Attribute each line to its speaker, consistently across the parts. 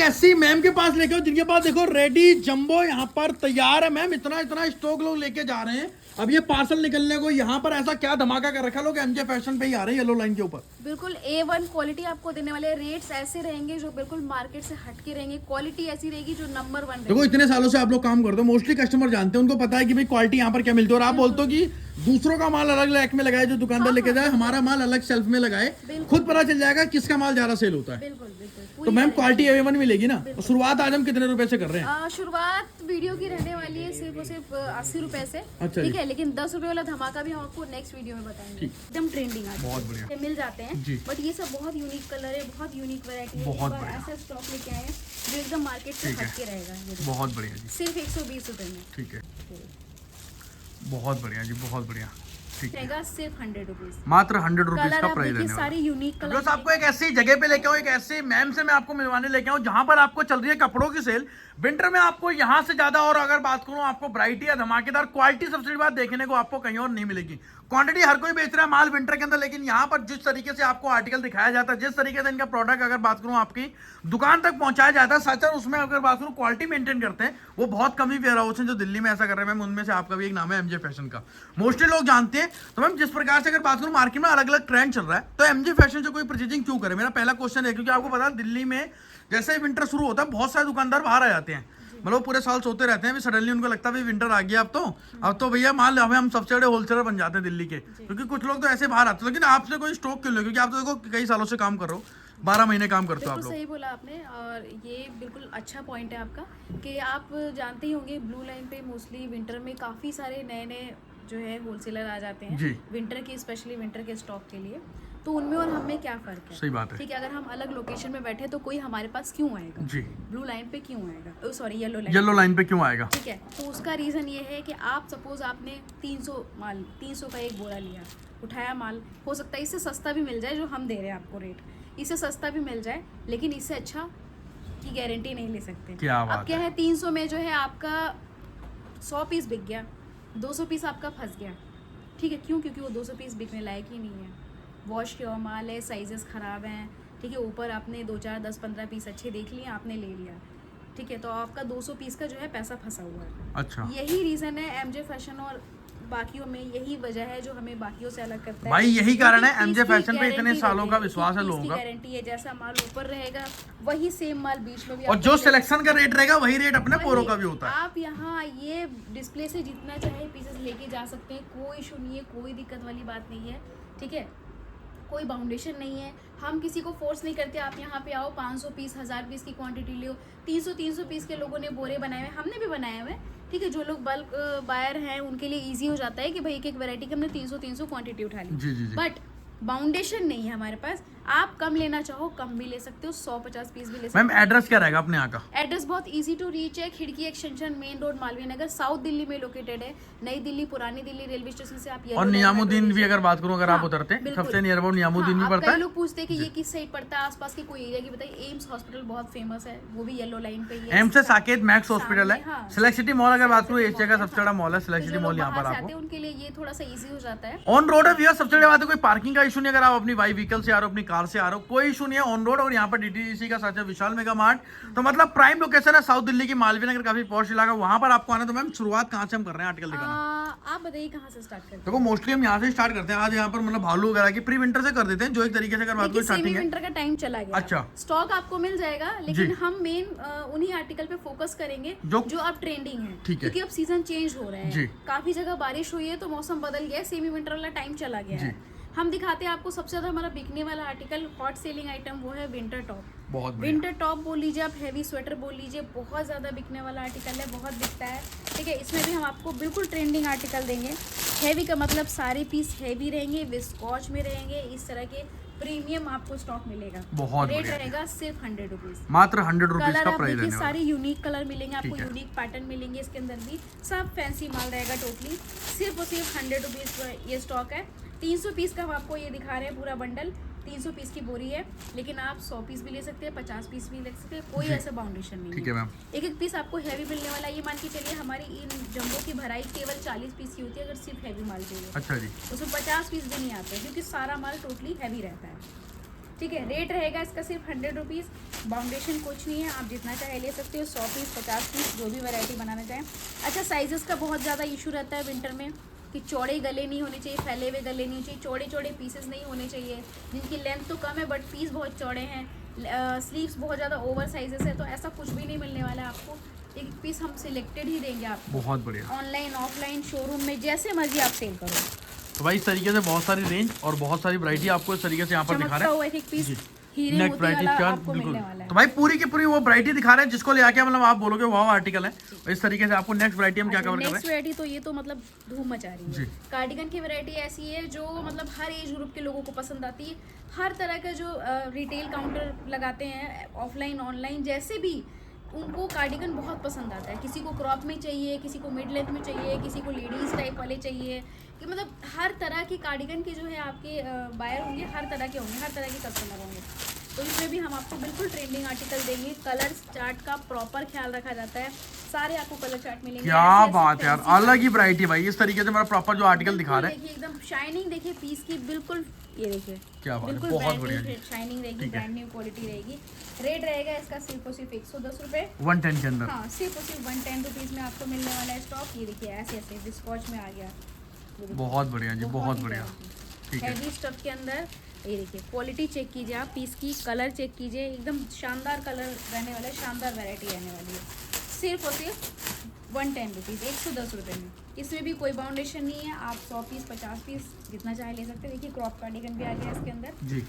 Speaker 1: ऐसी मैम के पास लेके आओ जिनके पास देखो रेडी जंबो यहाँ पर तैयार है। मैम इतना इतना स्टॉक लोग लेके जा रहे हैं। अब ये पार्सल निकलने को यहाँ पर ऐसा क्या धमाका कर रखा, लोग एमजे फैशन पे ही आ रहे हैं येलो लाइन के ऊपर।
Speaker 2: बिल्कुल A1 क्वालिटी आपको देने वाले। रेट्स ऐसे रहेंगे जो बिल्कुल मार्केट से हटके रहेंगे। क्वालिटी ऐसी रहेगी जो नंबर 1
Speaker 1: देखो इतने सालों से आप लोग काम करते हो, मोस्टली कस्टमर जानते हैं, उनको पता है कि भाई क्वालिटी यहाँ पर क्या मिलती है। और आप बोलते हो कि दूसरों का माल अलग रैक में लगाए, जो दुकानदार लेके जाए, हमारा माल अलग शेल्फ में लगाए, खुद पता चल जाएगा किसका माल ज्यादा सेल होता है।
Speaker 2: बिल्कुल बिल्कुल।
Speaker 1: तो मैम क्वालिटी A1 मिलेगी ना। शुरुआत आज हम कितने रुपए से कर रहे हैं?
Speaker 2: शुरुआत वीडियो की रहने वाली है सिर्फ और सिर्फ 80 रुपए से।
Speaker 1: अच्छा
Speaker 2: ठीक है, लेकिन 10 रुपए वाला धमाका भी हम आपको नेक्स्ट वीडियो में बताएंगे। एकदम ट्रेंडिंग आज
Speaker 1: बहुत बढ़िया
Speaker 2: मिल जाते हैं
Speaker 1: जी।
Speaker 2: बट ये सब बहुत यूनिक कलर है, बहुत यूनिक वैरायटी है।
Speaker 1: बहुत
Speaker 2: एक बार
Speaker 1: बढ़िया।
Speaker 2: ऐसा स्टॉक लेके आए हैं जो एकदम मार्केट से हटके रहेगा। ये देखो,
Speaker 1: बहुत बढ़िया जी।
Speaker 2: सिर्फ 120 रुपए में
Speaker 1: ठीक है, बहुत बढ़िया जी, बहुत बढ़िया। ठीक है,
Speaker 2: रहेगा सिर्फ 100 रुपीज।
Speaker 1: मात्र 100 रुपीज
Speaker 2: कलर
Speaker 1: का
Speaker 2: आप
Speaker 1: प्राइस
Speaker 2: देखिए,
Speaker 1: रहने
Speaker 2: सारे यूनिक
Speaker 1: वाला।
Speaker 2: कलर।
Speaker 1: बस आपको एक ऐसी जगह पे लेके आऊँ, एक ऐसे मैम से मैं आपको मिलवाने लेके आऊँ जहां पर आपको चल रही है कपड़ों की सेल। विंटर में आपको यहाँ से ज्यादा, और अगर बात करूँ आपको वैरायटी या धमाकेदार क्वालिटी सबसे बड़ी बात देखने को आपको कहीं और नहीं मिलेगी। क्वांटिटी हर कोई बेच रहा है माल विंटर के अंदर, लेकिन यहाँ पर जिस तरीके से आपको आर्टिकल दिखाया जाता है, जिस तरीके से इनका प्रोडक्ट अगर बात करूँ आपकी दुकान तक पहुंचाया जाता है, सच उसमें अगर बात करूँ क्वालिटी मेंटेन करते हैं, वो बहुत कम ही वेयर हाउस हैं जो दिल्ली में ऐसा कर रहे हैं। मैम उनमें से आपका भी एक नाम है एमजे फैशन का, मोस्टली लोग जानते हैं। तो मैम जिस प्रकार से अगर बात करूँ मार्केट में अलग अलग ट्रेंड चल रहा है, तो एमजे फैशन से कोई परचेजिंग क्यों करे? मेरा पहला क्वेश्चन है, क्योंकि आपको पता है दिल्ली में जैसे ही विंटर शुरू होता है बहुत सारे दुकानदार बाहर आ जाते हैं। मतलब पूरे साल सोते रहते हैं, सडनली उनको लगता है विंटर आ गया, अब तो भैया माल हमें, हम सबसे बड़े होलसेलर बन जाते हैं दिल्ली के। क्योंकि कुछ लोग तो ऐसे बाहर आते हैं, लेकिन आपसे कोई स्टॉक क्यों ले? क्योंकि आप तो देखो कई सालों से काम कर रहे हो, 12 महीने काम करते हो आप लोग।
Speaker 2: सही बोला आपने, और ये बिल्कुल अच्छा पॉइंट है आपका कि आप जानते ही होंगे ब्लू लाइन पे मोस्टली विंटर में काफी सारे नए नए जो है होलसेलर आ जाते हैं विंटर के, स्पेशली विंटर के स्टॉक के लिए। तो उनमें और हमें क्या फर्क है?
Speaker 1: सही बात है।
Speaker 2: ठीक है, अगर हम अलग लोकेशन में बैठे तो कोई हमारे पास क्यों आएगा?
Speaker 1: जी।
Speaker 2: ब्लू लाइन पे क्यों आएगा? सॉरी, येलो
Speaker 1: लाइन पे क्यों आएगा?
Speaker 2: ठीक है, तो उसका रीजन ये है कि आप सपोज आपने 300 का एक बोरा लिया, उठाया माल, हो सकता है इससे सस्ता भी मिल जाए जो हम दे रहे हैं आपको रेट, इससे सस्ता भी मिल जाए, लेकिन इससे अच्छा की गारंटी नहीं ले सकते। अब क्या है, 300 में जो है आपका 100 पीस बिक गया, 200 पीस आपका फंस गया। ठीक है, क्यों? क्योंकि वो 200 पीस बिकने लायक ही नहीं है, वॉश किया माल है, साइजेस खराब हैं। ठीक है, ऊपर आपने 2, 4, 10, 15 पीस अच्छे देख लिए, आपने ले लिया। ठीक है, तो आपका 200 पीस का जो है पैसा फंसा हुआ है।
Speaker 1: अच्छा,
Speaker 2: यही रीजन है एमजे फैशन और बाकियों में, यही वजह है जो हमें बाकियों से अलग करता है।
Speaker 1: भाई यही कारण है एमजे फैशन पे इतने सालों का विश्वास है लोगों का।
Speaker 2: गारंटी है, जैसा माल ऊपर रहेगा वही सेम माल बीच में भी,
Speaker 1: और जो सिलेक्शन का रेट रहेगा वही रेट अपने पोरों का भी होता है।
Speaker 2: आप यहाँ ये डिस्प्ले से जितना चाहे पीसेस लेके जा सकते हैं, कोई इशू नहीं है, कोई दिक्कत वाली बात नहीं है। ठीक है, कोई बाउंडेशन नहीं है, हम किसी को फोर्स नहीं करते आप यहाँ पे आओ 500 पीस 1000 पीस की क्वांटिटी लो। 300 पीस के लोगों ने बोरे बनाए हुए, हमने भी बनाए हुए। ठीक है, जो लोग बल्क बायर हैं उनके लिए इजी हो जाता है कि भाई एक एक वैरायटी की हमने 300 क्वांटिटी उठा ली। बट बाउंडेशन नहीं है हमारे पास, आप कम लेना चाहो कम भी ले सकते हो, 100-50 पीस भी ले सकते हो।
Speaker 1: मैम एड्रेस क्या रहेगा अपने यहाँ का?
Speaker 2: एड्रेस बहुत इजी टू रीच है, खिड़की extension, main road, Malviya Nagar, south Delhi में लोकेटेड है। नई दिल्ली, पुरानी दिल्ली रेलवे स्टेशन से आप
Speaker 1: और नियामुद्दीन भी अगर बात करूँ, अगर आप उतरते हैं सबसे नियर अबाउट नियामुद्दीन भी पड़ता है।
Speaker 2: लोग पूछते हैं कि ये किस साइड पड़ता है, आसपास की कोई एरिया की बताइए। एम्स हॉस्पिटल बहुत फेमस है, वो भी येलो लाइन पे ही है।
Speaker 1: एम्स से साकेत मैक्स हॉस्पिटल है। सिलेक्ट सिटी मॉल अगर बात करूँ एशिया का सबसे बड़ा मॉल है सिलेक्ट सिटी मॉल, यहाँ पर आपको
Speaker 2: उनके लिए ये थोड़ा सा इजी हो जाता है।
Speaker 1: ऑन रोड है भैया, सबसे बड़ी बात है कोई पार्किंग का इशू नहीं। अगर आप अपनी बाई व्हीकल से आ रहे हो, अपनी कार से आ रहे हो, कोई इशू नहीं है, ऑन रोड। और यहाँ पर डीटीडीसी का साथ है विशाल मेगा मार्ट, तो मतलब प्राइम लोकेशन है साउथ दिल्ली की, मालवीय नगर काफी पॉश इलाका, वहां पर आपको आना। तो मैम शुरुआत कहाँ से हम कर रहे हैं आर्टिकल दिखाना?
Speaker 2: आप बताइए कहाँ से स्टार्ट करते हैं?
Speaker 1: देखो मोस्टली हम यहाँ से स्टार्ट करते हैं। आज यहाँ पर मतलब भालू वगैरह की प्री विंटर से कर देते हैं, जो एक तरीके से अगर बात करें स्टार्टिंग है।
Speaker 2: विंटर का टाइम चला गया,
Speaker 1: अच्छा,
Speaker 2: स्टॉक आपको मिल जाएगा, लेकिन हम मेन उन्हीं आर्टिकल पे फोकस करेंगे जो अब ट्रेंडिंग है। क्योंकि अब सीजन चेंज हो रहा है, काफी जगह बारिश हुई है तो मौसम बदल गया है, सेमी विंटर वाला टाइम चला गया है। हम दिखाते हैं आपको सबसे ज्यादा हमारा बिकने वाला आर्टिकल, हॉट सेलिंग आइटम, वो है विंटर टॉप।
Speaker 1: बहुत
Speaker 2: विंटर टॉप बोल लीजिए आप, हैवी स्वेटर बोल लीजिए, बहुत ज़्यादा बिकने वाला आर्टिकल है, बहुत बिकता है। ठीक है, इसमें भी हम आपको बिल्कुल ट्रेंडिंग आर्टिकल देंगे। हैवी का मतलब सारे पीस हैवी रहेंगे, विस्कॉच में रहेंगे, इस तरह के प्रीमियम आपको स्टॉक मिलेगा।
Speaker 1: बहुत
Speaker 2: रेट रहेगा सिर्फ 100 रुपीज,
Speaker 1: मात्र 100 रुपीज का प्राइस
Speaker 2: है। सारे यूनिक कलर मिलेंगे आपको, यूनिक पैटर्न मिलेंगे, इसके अंदर भी सब फैंसी माल रहेगा। टोटली सिर्फ और सिर्फ 100 रुपीज ये स्टॉक है। 300 पीस का हम आपको ये दिखा रहे हैं पूरा बंडल, 300 पीस की बोरी है, लेकिन आप 100 पीस भी ले सकते हैं, 50 पीस भी ले सकते हैं, कोई ऐसा बाउंडेशन नहीं है।
Speaker 1: ठीक है मैम,
Speaker 2: एक एक पीस आपको हैवी मिलने वाला है। ये मान के चलिए हमारी इन जंबो की भराई केवल 40 पीस की होती है, अगर सिर्फ हैवी माल चाहिए।
Speaker 1: अच्छा जी,
Speaker 2: उसमें 50 पीस भी नहीं आते, क्योंकि सारा माल टोटली हैवी रहता है। ठीक है। रेट रहेगा इसका सिर्फ 100 रुपीज़। बाउंडेशन कुछ नहीं है, आप जितना चाहे ले सकते हो, 100 पीस 50 पीस जो भी वैरायटी बनाना चाहें। अच्छा, साइजेस का बहुत ज़्यादा इशू रहता है विंटर में कि चौड़े गले नहीं होने चाहिए, फैले हुए गले नहीं चाहिए, चौड़े चौड़े पीसेस नहीं होने चाहिए, जिनकी लेंथ तो कम है बट पीस बहुत चौड़े हैं, स्लीव्स बहुत ज़्यादा ओवर साइजेस है, तो ऐसा कुछ भी नहीं मिलने वाला है आपको। एक पीस हम सिलेक्टेड ही देंगे आपको,
Speaker 1: बहुत बढ़िया।
Speaker 2: ऑनलाइन ऑफलाइन शोरूम में जैसे मर्जी आप सेल करो।
Speaker 1: तो भाई इस तरीके से बहुत सारी रेंज और बहुत सारी वैरायटी आपको इस तरीके से यहाँ पर दिखा रहे हैं।
Speaker 2: एक पीस हीरे
Speaker 1: नेक
Speaker 2: मोती
Speaker 1: वैरायटी
Speaker 2: वाला
Speaker 1: चार
Speaker 2: आपको
Speaker 1: बिल्कुल।
Speaker 2: मिलने वाला है।
Speaker 1: तो भाई पूरी की पूरी वो वैरायटी दिखा रहे हैं जिसको ले आके मतलब आप बोलोगे वाह आर्टिकल है। और इस तरीके से आपको नेक्स्ट वैरायटी हम क्या कवर कर रहे
Speaker 2: नेक्स्ट वैरायटी तो ये तो मतलब धूम मचा रही
Speaker 1: जी।
Speaker 2: है। कार्डिगन की वैरायटी ऐसी है जो मतलब हर एज ग्रुप के लोगों को पसंद आती है। हर तरह का जो रिटेल काउंटर लगाते हैं ऑफलाइन ऑनलाइन जैसे भी, उनको कार्डिगन बहुत पसंद आता है। किसी को क्रॉप में चाहिए, किसी को मिड लेंथ में चाहिए, किसी को लेडीज टाइप वाले चाहिए, कि मतलब हर तरह की कार्डिगन के जो है आपके बायर होंगे, हर तरह के होंगे, हर तरह के कस्टमर होंगे। तो इसमें भी हम आपको बिल्कुल ट्रेंडिंग आर्टिकल देंगे। कलर चार्ट का प्रॉपर ख्याल रखा जाता है, सारे आपको कलर चार्ट मिलेंगे।
Speaker 1: क्या
Speaker 2: ऐसे
Speaker 1: बात है यार,
Speaker 2: fancy
Speaker 1: अलग ही वैरायटी भाई। इस तरीके से मेरा प्रॉपर जो आर्टिकल दिखा रहे हैं,
Speaker 2: देखिए एकदम शाइनिंग, देखिए पीस की बिल्कुल, ये देखिए
Speaker 1: क्या बात है,
Speaker 2: बिल्कुल
Speaker 1: बहुत
Speaker 2: ब्रांड
Speaker 1: बढ़िया
Speaker 2: न्यू
Speaker 1: जी।
Speaker 2: शाइनिंग रहेगी,
Speaker 1: ठीक है।
Speaker 2: ब्रांड न्यू क्वालिटी रहेगी। रेट रहेगा इसका सिर्फ और सिर्फ 110 रुपये।
Speaker 1: 110 के अंदर।
Speaker 2: हाँ, सिर्फ और सिर्फ 110 रुपीज़ में आपको मिलने वाला है स्टॉक। ये देखिए ऐसे ऐसे डिस्पॉच में आ गया, ये देखिए,
Speaker 1: बहुत बढ़िया जी, बहुत
Speaker 2: ही
Speaker 1: बढ़िया।
Speaker 2: प्यारा।
Speaker 1: ठीक है।
Speaker 2: हैवी स्टफ के अंदर ये देखिए क्वालिटी चेक कीजिए आप, पीस की कलर चेक कीजिए, एकदम शानदार कलर रहने वाला है, शानदार वैरायटी रहने वाली है। सिर्फ और सिर्फ 110 रुपीज़, 110 रुपये में। इसमें भी कोई बाउंडेशन नहीं है, आप 100 पीस 50 पीस जितना चाहे ले सकते हैं। देखिए क्रॉप कार्डिगन भी आ गया इसके अंदर,
Speaker 1: जी।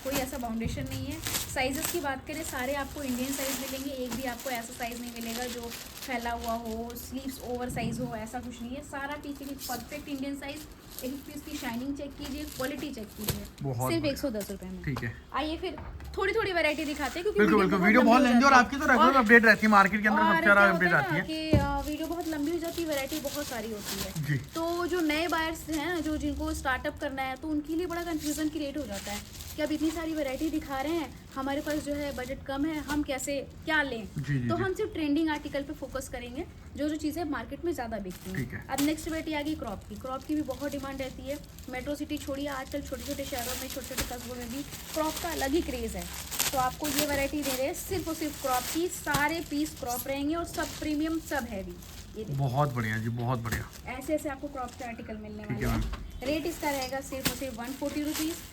Speaker 2: कोई ऐसा बाउंडेशन नहीं है। साइजेस की बात करें, सारे आपको इंडियन साइज मिलेंगे, एक भी आपको ऐसा साइज नहीं मिलेगा जो फैला हुआ हो, स्लीव्स ओवर साइज हो, ऐसा कुछ नहीं है। सारा पीस की परफेक्ट इंडियन साइज। एक पीस की शाइनिंग चेक कीजिए, क्वालिटी चेक कीजिए,
Speaker 1: बहुत
Speaker 2: सिर्फ
Speaker 1: बढ़िया।
Speaker 2: 110 रुपये में।
Speaker 1: ठीक है।
Speaker 2: आइए फिर थोड़ी थोड़ी वैरायटी दिखाते हैं, क्योंकि
Speaker 1: बिल्कुल बिल्कुल, वीडियो बहुत लेंदी और आपकी तो रेगुलर अपडेट रहती है, मार्केट के अंदर सबसे ज्यादा अपडेट आती है
Speaker 2: कि वीडियो बहुत लंबी हो जाती है, वैरायटी बहुत सारी होती है।
Speaker 1: जी।
Speaker 2: तो जो नए बायर्स हैं, जो जिनको स्टार्टअप करना है, तो उनके लिए बड़ा कंफ्यूजन क्रिएट हो जाता है कि अब इतनी सारी वैरायटी दिखा रहे हैं, हमारे पास जो है बजट कम है, हम कैसे क्या लें।
Speaker 1: जी, जी,
Speaker 2: तो
Speaker 1: जी।
Speaker 2: हम सिर्फ ट्रेंडिंग आर्टिकल पे फोकस करेंगे, जो जो चीज़ें मार्केट में ज़्यादा बिकती
Speaker 1: ठीक है।
Speaker 2: हैं। अब नेक्स्ट वैरायटी आ गई क्रॉप की। क्रॉप की भी बहुत डिमांड रहती है। मेट्रो सिटी छोड़िए, आजकल छोटे छोटे शहरों में, छोटे छोटे कस्बों में भी क्रॉप का अलग ही क्रेज़ है। तो आपको ये वैरायटी दे रहे हैं सिर्फ और सिर्फ क्रॉप की। सारे पीस क्रॉप रहेंगे और सब प्रीमियम, सब हैवी। ये देखिए
Speaker 1: बहुत बढ़िया जी, बहुत बढ़िया।
Speaker 2: ऐसे ऐसे आपको क्रॉप के आर्टिकल मिलने
Speaker 1: ठीक
Speaker 2: वाले
Speaker 1: है
Speaker 2: हैं। रेट इसका रहेगा सिर्फ और सिर्फ 140 रुपीज़।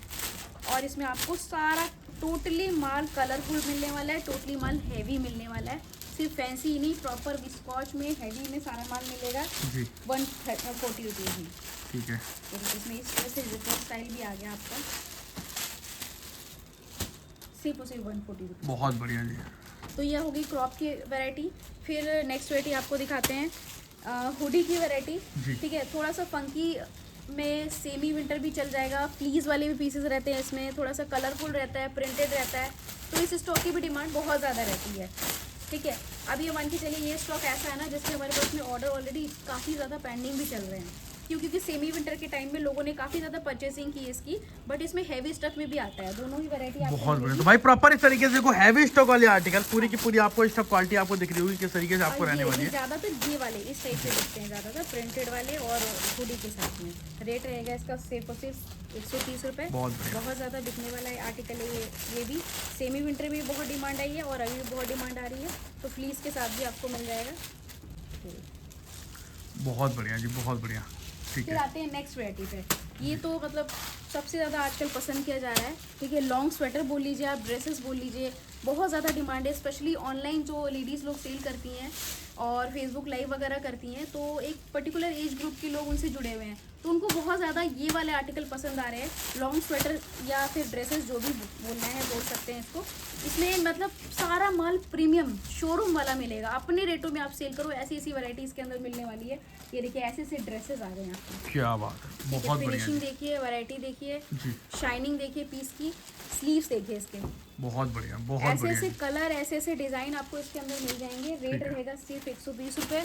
Speaker 2: और इसमें आपको सारा टोटली माल कलरफुल मिलने वाला है, टोटली माल हैवी मिलने वाला है। सिर्फ फैंसी ही नहीं, प्रॉपर विस्कॉच में, हैवी में सारा माल मिलेगा
Speaker 1: जी।
Speaker 2: 140 रुपीज़ में।
Speaker 1: ठीक है।
Speaker 2: तो इसमें इस तरह से रिपोर्ट स्टाइल भी आ गया आपका, सिर्फ और सिर्फ 140 रुपीज़।
Speaker 1: बहुत बढ़िया जी।
Speaker 2: तो ये होगी क्रॉप की वैरायटी। फिर नेक्स्ट वैरायटी आपको दिखाते हैं हुडी की वैरायटी।
Speaker 1: जी।
Speaker 2: ठीक है, थोड़ा सा फंकी में सेमी विंटर भी चल जाएगा। फ्लीज वाले भी पीसेस रहते हैं इसमें, थोड़ा सा कलरफुल रहता है, प्रिंटेड रहता है, तो इस स्टॉक की भी डिमांड बहुत ज़्यादा रहती है। ठीक है, अब ये मान के चलिए ये स्टॉक ऐसा है ना जिसके हमारे पास में ऑर्डर ऑलरेडी काफ़ी ज़्यादा पेंडिंग भी चल रहे हैं, क्योंकि सेमी विंटर के टाइम में लोगों ने काफ़ी ज़्यादा परचेसिंग की इसकी। बट इसमें हैवी स्टफ में भी आता है, दोनों ही वैरायटी आपको
Speaker 1: बहुत बढ़िया।
Speaker 2: मिलेगी।
Speaker 1: तो भाई प्रॉपर इस तरीके से हैवी स्टॉक वाले आर्टिकल पूरी की पूरी आपको स्टॉक क्वालिटी आपको दिख रही होगी किस तरीके से आपको
Speaker 2: और
Speaker 1: रहने
Speaker 2: ये
Speaker 1: वाली है।
Speaker 2: ज़्यादातर ये वाले इस टाइप से दिखते हैं, ज़्यादातर प्रिंटेड वाले और हुडी के साथ में। रेट रहेगा इसका सिर्फ और सिर्फ 130 रुपये।
Speaker 1: बहुत बढ़िया।
Speaker 2: बहुत ज़्यादा बिकने वाला है आर्टिकल है ये भी। सेमी विंटर में भी बहुत डिमांड आई है और अभी भी बहुत डिमांड आ रही है, तो फ्लीस के साथ भी आपको मिल जाएगा।
Speaker 1: बहुत बढ़िया जी, बहुत बढ़िया। ठीक
Speaker 2: फिर
Speaker 1: है।
Speaker 2: आते हैं नेक्स्ट वैरायटी पे। ये तो मतलब सबसे ज़्यादा आजकल पसंद किया जा रहा है। ठीक है, लॉन्ग स्वेटर बोल लीजिए, आप ड्रेसेस बोल लीजिए, बहुत ज़्यादा डिमांड है। स्पेशली ऑनलाइन जो लेडीज़ लोग सेल करती हैं और फेसबुक लाइव वगैरह करती हैं, तो एक पर्टिकुलर एज ग्रुप के लोग उनसे जुड़े हुए हैं, तो उनको बहुत ज़्यादा ये वाले आर्टिकल पसंद आ रहे हैं। लॉन्ग स्वेटर या फिर ड्रेसेस, जो भी बोलना है बोल सकते हैं इसको। इसमें मतलब सारा माल प्रीमियम शोरूम वाला मिलेगा, अपने रेटों में आप सेल करो, ऐसी ऐसी वैरायटी इसके अंदर मिलने वाली है। ये देखिए ऐसे ऐसे ड्रेसेस आ गए हैं आपको।
Speaker 1: क्या बात है, बहुत बढ़िया
Speaker 2: फिनिशिंग
Speaker 1: जी।
Speaker 2: देखिए, वैरायटी देखिए,
Speaker 1: जी।
Speaker 2: शाइनिंग देखिए पीस की, स्लीव्स देखिए इसके,
Speaker 1: बहुत बढ़िया, बहुत
Speaker 2: ऐसे
Speaker 1: बढ़िया
Speaker 2: ऐसे
Speaker 1: जी।
Speaker 2: कलर, ऐसे ऐसे डिज़ाइन आपको इसके अंदर मिल जाएंगे। रेट
Speaker 1: ठीक है।
Speaker 2: रहेगा सिर्फ 120 रुपये।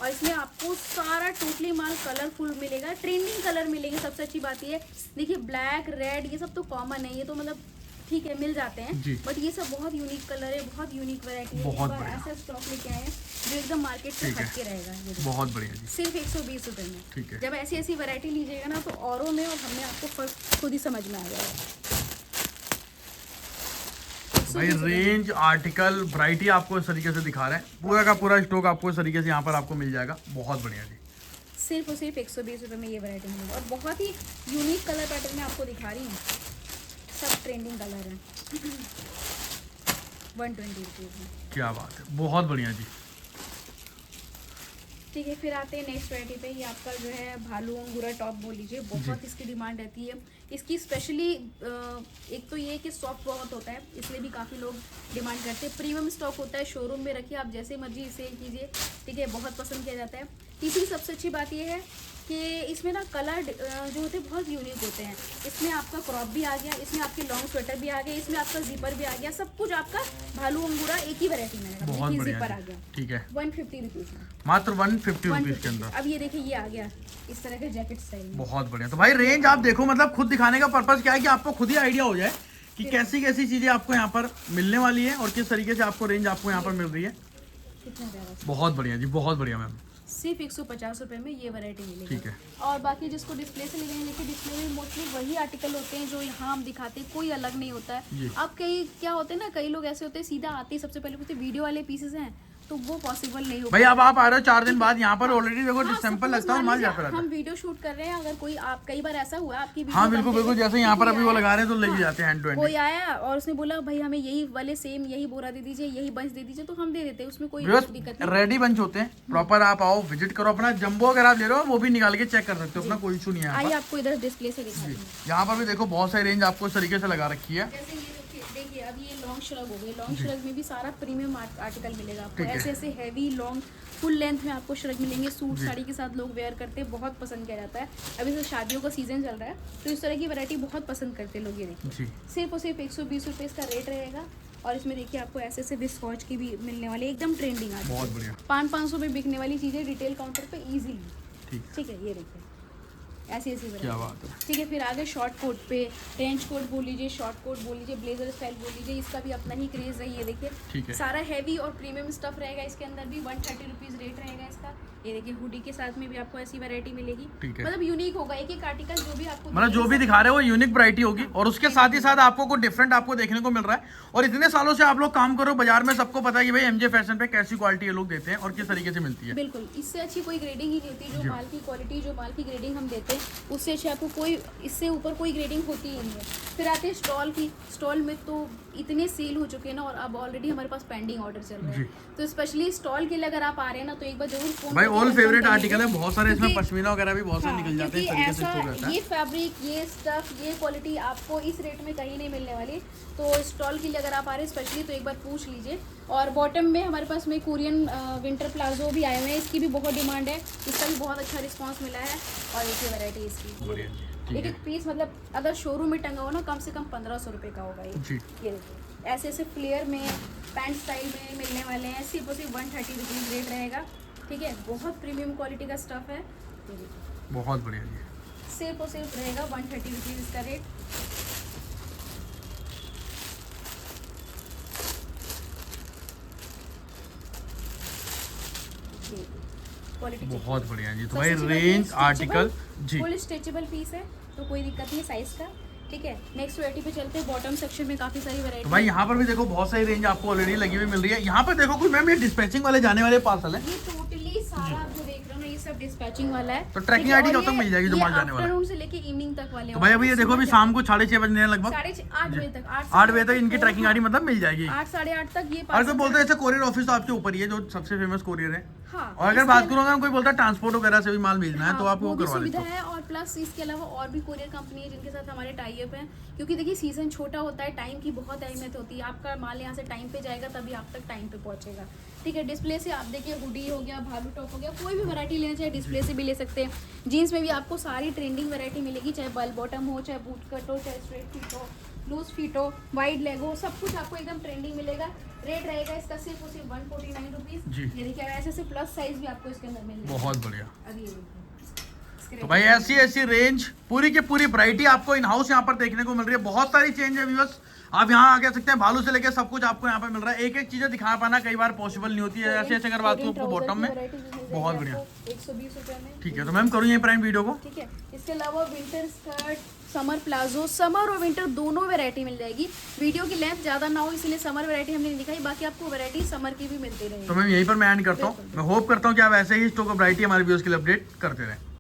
Speaker 2: और इसमें आपको सारा टोटली माल कलरफुल मिलेगा, ट्रेंडिंग कलर मिलेंगे। सबसे अच्छी बात ये देखिए, ब्लैक रेड ये सब तो कॉमन है, ये तो मतलब ठीक है मिल जाते हैं,
Speaker 1: जी।
Speaker 2: बट ये सब बहुत यूनिक कलर है, बहुत यूनिक वैरायटी है।
Speaker 1: बहुत
Speaker 2: इस बार
Speaker 1: बढ़िया।
Speaker 2: ऐसा स्टॉक लेके आए हैं जो एकदम मार्केट से
Speaker 1: ठीक है।
Speaker 2: हट के रहेगा। ये देखिए,
Speaker 1: बहुत बढ़िया जी।
Speaker 2: सिर्फ 120 रुपये में।
Speaker 1: ठीक है।
Speaker 2: जब ऐसी ऐसी वैरायटी लीजिएगा ना, तो औरों में और हमें आपको फर्क खुद ही समझ में आ जाएगा।
Speaker 1: भाई रेंज आर्टिकल वैरायटी आपको इस तरीके से दिखा रहे हैं, पूरा का पूरा स्टॉक आपको इस तरीके से यहाँ पर आपको मिल जाएगा। बहुत बढ़िया जी।
Speaker 2: सिर्फ और सिर्फ 120 रुपये में ये वैरायटी मिलेगी और बहुत ही यूनिक कलर पैटर्न में आपको दिखा रही हूँ, सब ट्रेंडिंग कलर है। 120 रुपीज़ में।
Speaker 1: क्या बात है, बहुत बढ़िया जी।
Speaker 2: ठीक है, फिर आते हैं नेक्स्ट वैरायटी पे। ये आपका जो है भालू अंगूरा टॉप बोल लीजिए, बहुत इसकी डिमांड रहती है। इसकी स्पेशली एक तो ये है कि सॉफ्ट बहुत होता है, इसलिए भी काफ़ी लोग डिमांड करते हैं। प्रीमियम स्टॉक होता है, शोरूम में रखिए आप जैसे मर्जी सेल कीजिए, ठीक है, बहुत पसंद किया जाता है। तीसरी सबसे अच्छी बात ये है कि इसमें ना कलर जो होते हैं बहुत यूनिक होते हैं। इसमें आपका क्रॉप भी आ गया, इसमें आपके लॉन्ग स्वेटर भी आ गया, इसमें आपका जीपर भी आ गया, सब कुछ आपका भालू अंगूरा एक ही वैरायटी में आएगा।
Speaker 1: बहुत बढ़िया
Speaker 2: जीपर आ गया,
Speaker 1: ठीक है,
Speaker 2: 150 रुपीज़ में,
Speaker 1: मात्र 150 रुपीज के अंदर।
Speaker 2: अब ये देखिए ये आ गया इस तरह के जैकेट स्टाइल में।
Speaker 1: बहुत बढ़िया। तो भाई रेंज आप देखो, मतलब खुद दिखाने का पर्पस क्या है कि आपको खुद ही आइडिया हो जाए कि कैसी कैसी चीजें आपको यहाँ पर मिलने वाली है और किस तरीके से आपको रेंज आपको यहाँ पर मिल रही है।
Speaker 2: कितना प्यारा,
Speaker 1: बहुत बढ़िया जी, बहुत बढ़िया मैम।
Speaker 2: सिर्फ 150 रुपये में ये वैरायटी मिलेगी।
Speaker 1: ठीक है,
Speaker 2: और बाकी जिसको डिस्प्ले से ले रहे हैं, लेकिन डिस्प्ले में मोस्टली वही आर्टिकल होते हैं जो यहाँ हम दिखाते हैं, कोई अलग नहीं होता
Speaker 1: जी।
Speaker 2: है। अब कई क्या होते हैं ना, कई लोग ऐसे होते हैं सीधा आते ही सबसे पहले पूछते वीडियो वाले पीसेस हैं, तो वो पॉसिबल नहीं हो
Speaker 1: भाई अब आप आ रहे हो 4 दिन बाद, यहाँ पर ऑलरेडी देखो
Speaker 2: हाँ,
Speaker 1: सैंपल
Speaker 2: suppose
Speaker 1: लगता है और
Speaker 2: मान
Speaker 1: माल
Speaker 2: लीजिए
Speaker 1: जाता रहता
Speaker 2: हम
Speaker 1: है।
Speaker 2: वीडियो शूट कर रहे हैं, अगर कोई आप कई बार ऐसा हुआ आपकी वीडियो
Speaker 1: हाँ बिल्कुल
Speaker 2: बनते
Speaker 1: बिल्कुल,
Speaker 2: हुए
Speaker 1: जैसे यहाँ पर
Speaker 2: कोई
Speaker 1: अभी वो
Speaker 2: आया,
Speaker 1: लगा रहे हैं तो लेके
Speaker 2: हाँ,
Speaker 1: जाते हैं हैंड टू
Speaker 2: कोई
Speaker 1: हैंड।
Speaker 2: आया और उसने बोला भाई हमें यही वाले सेम यही बोरा दे दीजिए, यही बंच दे दीजिए, तो हम दे देते हैं, उसमें कोई दिक्कत नहीं।
Speaker 1: रेडी बंच होते हैं प्रॉपर, आप आओ विजिट करो अपना। जंबो अगर आप ले रहे हो वो भी निकाल के चेक कर सकते हो, अपना कोई इशू नहीं है यहाँ
Speaker 2: आइए
Speaker 1: पर।
Speaker 2: आपको इधर डिस्प्ले से दिखाती हूँ।
Speaker 1: यहाँ पर भी देखो बहुत सारी रेंज आपको इस तरीके से लगा रखी है।
Speaker 2: जैसे ये देखिए अब ये लॉन्ग श्रग हो गए, लॉन्ग श्रग में भी सारा प्रीमियम आर्टिकल मिलेगा आपको।
Speaker 1: ठीक है।
Speaker 2: ऐसे ऐसे हैवी लॉन्ग फुल लेंथ में आपको श्रग मिलेंगे, सूट साड़ी के साथ लोग वेयर करते हैं, बहुत पसंद किया जाता है। अभी से शादियों का सीजन चल रहा है, तो इस तरह की वैरायटी बहुत पसंद करते हैं लोग। ये देखिए
Speaker 1: जी,
Speaker 2: सिर्फ और सिर्फ 120 रुपये इसका रेट रहेगा। और इसमें देखिए आपको ऐसे ऐसे विस्कॉच की भी मिलने वाली, एकदम ट्रेंडिंग आती है।
Speaker 1: बहुत बढ़िया।
Speaker 2: 500 में बिकने वाली चीज़ें रिटेल काउंटर पे इजीली।
Speaker 1: ठीक,
Speaker 2: ठीक है, ये देखिए ऐसी ऐसी
Speaker 1: क्या
Speaker 2: वैरायटी।
Speaker 1: बात है।
Speaker 2: ठीक है, फिर आगे शॉर्ट कोट पे, ट्रेंच कोट बोल लीजिए, शॉर्ट कोट बोल लीजिए, ब्लेजर स्टाइल बोल लीजिए, इसका भी अपना ही क्रेज है। ये देखिए
Speaker 1: ठीक है,
Speaker 2: सारा हैवी और प्रीमियम स्टफ रहेगा, इसके अंदर भी 130 रुपीज़ रेट रहेगा इसका। ये देखिए हुडी के साथ में भी आपको ऐसी वैरायटी मिलेगी।
Speaker 1: ठीक है।
Speaker 2: मतलब यूनिक होगा, एक एक आर्टिकल जो भी आपको
Speaker 1: मतलब जो भी दिखा रहे हो वो यूनिक वैरायटी होगी और उसके साथ ही साथ आपको कुछ डिफरेंट आपको देखने को मिल रहा है। और इतने सालों से आप लोग काम करो बाजार में, सबको पता है कि भाई एमजे फैशन पे कैसी क्वालिटी ये लोग देते हैं और किस तरीके से मिलती है।
Speaker 2: बिल्कुल, इससे अच्छी कोई ग्रेडिंग ही नहीं होती। जो माल की क्वालिटी, जो माल की ग्रेडिंग हम देते हैं, उससे अच्छी आपको कोई, इससे ऊपर कोई ग्रेडिंग होती ही नहीं है। फिर आते हैं स्टॉल की। स्टॉल में तो इतने सेल हो चुके हैं ना, और अब ऑलरेडी हमारे पास पेंडिंग ऑर्डर चल रहे हैं, तो स्पेशली स्टॉल के लिए अगर आप आ रहे हैं ना, तो एक बार जरूर फोन
Speaker 1: भाई
Speaker 2: करके
Speaker 1: ऑल
Speaker 2: confirm
Speaker 1: फेवरेट
Speaker 2: कर
Speaker 1: आर्टिकल है,
Speaker 2: लीजिए।
Speaker 1: बहुत सारे इसमें
Speaker 2: क्योंकि-
Speaker 1: पश्मीना वगैरह भी बहुत सारे
Speaker 2: हाँ,
Speaker 1: निकल जाते हैं, इस
Speaker 2: क्योंकि
Speaker 1: तरीके से स्टॉक
Speaker 2: ऐसा
Speaker 1: रहता है।
Speaker 2: ये फैब्रिक, ये स्टफ, ये क्वालिटी आपको इस रेट में कहीं नहीं मिलने वाली। तो स्टॉल के लिए अगर आप आ रहे हैं स्पेशली, तो एक बार पूछ लीजिए। और बॉटम में हमारे पास में कोरियन विंटर प्लाजो भी आए हुए हैं, इसकी भी बहुत डिमांड है, इसका भी बहुत अच्छा रिस्पॉन्स मिला है। और एक वैरायटी इसकी,
Speaker 1: बढ़िया, ठीक
Speaker 2: एक
Speaker 1: है
Speaker 2: एक पीस मतलब अगर शोरूम में टंगा हो ना, कम से कम 1500 रुपये का होगा ये।
Speaker 1: जी।
Speaker 2: ये देखिए ऐसे ऐसे फ्लेयर में, पैंट स्टाइल में मिलने वाले हैं। सिर्फ और सिर्फ 130 रुपीज़ रेट रहेगा। ठीक है, बहुत प्रीमियम क्वालिटी का स्टफ है। ये देखिए
Speaker 1: बहुत बढ़िया जी।
Speaker 2: सिर्फ और सिर्फ रहेगा 130 रुपीज़ इसका रेट। क्वालिटी
Speaker 1: बहुत बढ़िया जी। तो भाई रेंज आर्टिकल जी,
Speaker 2: फुल स्ट्रेचेबल पीस है, तो कोई दिक्कत नहीं है साइज का। ठीक है, नेक्स्ट वैरायटी पे चलते हैं। बॉटम सेक्शन में काफी सारी
Speaker 1: तो
Speaker 2: वैरायटी
Speaker 1: भाई यहाँ पर भी देखो बहुत सारी रेंज आपको ऑलरेडी लगी हुई मिल रही है। यहाँ पर देखो कोई मैम ये डिस्पैचिंग वाले जाने वाले पार्सल है,
Speaker 2: ये टोटली सारा आप जो देख रहे हो ना, ये सब डिस्पैचिंग वाला है।
Speaker 1: तो ट्रैकिंग
Speaker 2: ठीक है,
Speaker 1: आईडी
Speaker 2: और
Speaker 1: कब तक
Speaker 2: ये-
Speaker 1: मिल जाएगी जो
Speaker 2: ये
Speaker 1: माल जाने वाला है?
Speaker 2: आफ्टरनून से लेके इवनिंग तक वाले
Speaker 1: तो भाई अभी ये देखो अभी शाम को 6:30 बजने हैं लगभग,
Speaker 2: 8 बजे तक,
Speaker 1: 8 बजे तक इनकी ट्रैकिंग आईडी मतलब मिल जाएगी।
Speaker 2: 8 साढ़े 8 तक ये
Speaker 1: और कोई बोलते हैं ऐसे कोरियर ऑफिस तो आपके ऊपर ही है, जो सबसे फेमस कोरियर है।
Speaker 2: हाँ,
Speaker 1: और अगर बात करूँ अगर कोई बोलता है ट्रांसपोर्ट वगैरह से भी माल भेजना है तो आप वो
Speaker 2: भी
Speaker 1: करवा लेते
Speaker 2: सुविधा
Speaker 1: हो।
Speaker 2: है। और प्लस इसके अलावा और भी कोरियर कंपनी है जिनके साथ हमारे टाई अप हैं, क्योंकि देखिए सीजन छोटा होता है, टाइम की बहुत अहमियत होती है। आपका माल यहाँ से टाइम पे जाएगा तभी आप तक टाइम पे पहुँचेगा। ठीक है, डिस्प्ले से आप देखिए हुडी हो गया, भालू टॉप हो गया, कोई भी वैरायटी लेना चाहे डिस्प्ले से भी ले सकते हैं। जीन्स में भी आपको सारी ट्रेंडिंग वैरायटी मिलेगी, चाहे बल बॉटम हो, चाहे बूट कट हो, चाहे स्ट्रेट फिट हो, लूज फिट हो, वाइड लेग हो, सब कुछ आपको एकदम ट्रेंडिंग मिलेगा। रेट रहेगा इसका सिर्फ और सिर्फ 149 रुपीज़।
Speaker 1: जी।
Speaker 2: ये देखिए ऐसे ऐसे प्लस साइज भी आपको इसके अंदर मिल जाएगा।
Speaker 1: बहुत बढ़िया।
Speaker 2: अब ये देखिए,
Speaker 1: तो भाई ऐसी ऐसी रेंज पूरी की पूरी वैरायटी आपको इन हाउस यहाँ पर देखने को मिल रही है। बहुत सारी चेंज है व्यूअर्स, आप यहाँ आ कह सकते हैं, भालू से लेकर सब कुछ आपको यहाँ पर मिल रहा है। एक एक चीजें दिखा पाना कई बार पॉसिबल नहीं होती है। ऐसे ऐसे अगर बात करूँ बॉटम में, बहुत बढ़िया।
Speaker 2: 120 रुपये में।
Speaker 1: ठीक है, तो मैम करूँ यही प्राइम वीडियो को।
Speaker 2: ठीक है, इसके अलावा winter skirt, summer palazzo, summer और विंटर दोनों वैरायटी मिल जाएगी। वीडियो की लेंथ ज़्यादा ना हो इसलिए समर वैरायटी हमने नहीं दिखाई, बाकी आपको वैरायटी समर की भी मिलती रहेगी।
Speaker 1: तो मैं यहीं पर मैं एंड करता हूँ। मैं होप करता हूँ कि आप ऐसे ही स्टॉक ऑफ वैरायटी हमारे व्यूअर्स के लिए अपडेट करते रहें।